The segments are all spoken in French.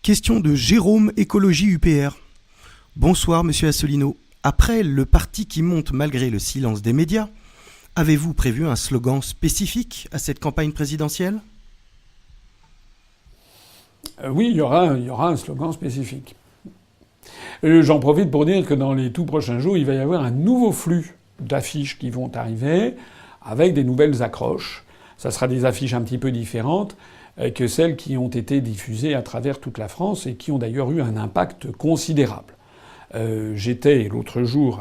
Question de Jérôme Écologie UPR. Bonsoir Monsieur Asselineau. Après le parti qui monte malgré le silence des médias, avez-vous prévu un slogan spécifique à cette campagne présidentielle ? Oui, il y aura un slogan spécifique. J'en profite pour dire que dans les tout prochains jours, il va y avoir un nouveau flux d'affiches qui vont arriver avec des nouvelles accroches. Ça sera des affiches un petit peu différentes que celles qui ont été diffusées à travers toute la France et qui ont d'ailleurs eu un impact considérable. J'étais l'autre jour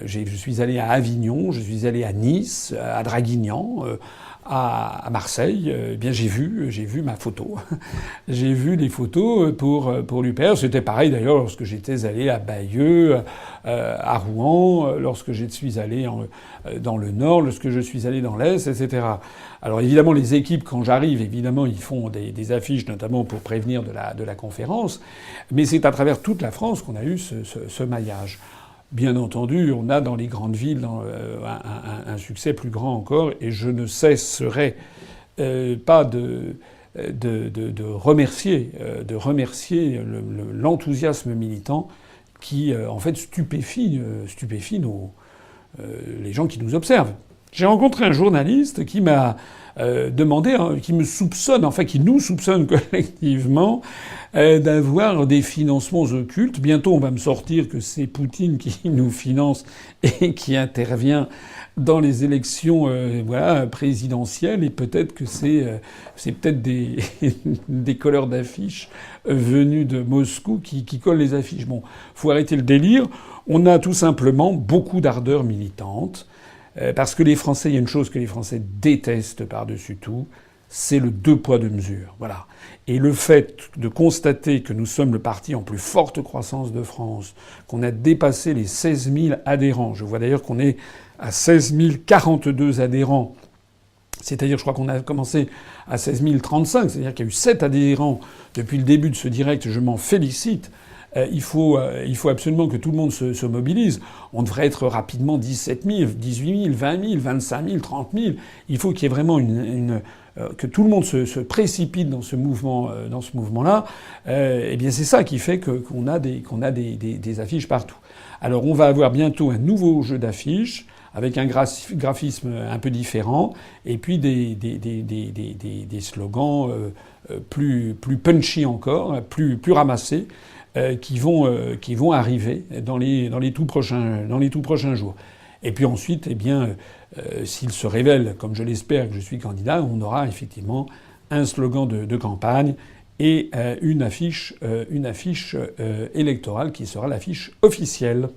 je suis allé à Avignon, je suis allé à Nice, à Draguignan, à Marseille. Eh bien, j'ai vu ma photo. J'ai vu les photos pour l'UPR. C'était pareil d'ailleurs lorsque j'étais allé à Bayeux, à Rouen, lorsque je suis allé dans le Nord, lorsque je suis allé dans l'Est, etc. Alors évidemment, les équipes, quand j'arrive, évidemment, ils font des affiches, notamment pour prévenir de la conférence. Mais c'est à travers toute la France qu'on a eu ce maillage. Bien entendu, on a dans les grandes villes un succès plus grand encore, et je ne cesserai pas de remercier l'enthousiasme militant qui en fait stupéfie les gens qui nous observent. J'ai rencontré un journaliste qui m'a demandé, qui me soupçonne, enfin qui nous soupçonne collectivement d'avoir des financements occultes. Bientôt on va me sortir que c'est Poutine qui nous finance et qui intervient dans les élections présidentielles, et peut-être que c'est peut-être des colleurs d'affiches venus de Moscou qui collent les affiches. Bon, faut arrêter le délire. On a tout simplement beaucoup d'ardeur militante. Parce que les Français, il y a une chose que les Français détestent par-dessus tout, c'est le deux poids deux mesures. Voilà. Et le fait de constater que nous sommes le parti en plus forte croissance de France, qu'on a dépassé les 16 000 adhérents. Je vois d'ailleurs qu'on est à 16 042 adhérents. C'est-à-dire, je crois qu'on a commencé à 16 035. C'est-à-dire qu'il y a eu 7 adhérents depuis le début de ce direct. Je m'en félicite. Il faut absolument que tout le monde se mobilise. On devrait être rapidement 17 000, 18 000, 20 000, 25 000, 30 000. Il faut qu'il y ait vraiment que tout le monde se précipite dans ce mouvement-là. Eh bien, c'est ça qui fait qu'on a des affiches partout. Alors, on va avoir bientôt un nouveau jeu d'affiches avec un graphisme un peu différent, et puis des slogans plus punchy encore, plus ramassés. Qui vont arriver dans les tout prochains jours. Et puis ensuite, eh bien, s'il se révèle, comme je l'espère, que je suis candidat, on aura effectivement un slogan de campagne et une affiche électorale qui sera l'affiche officielle.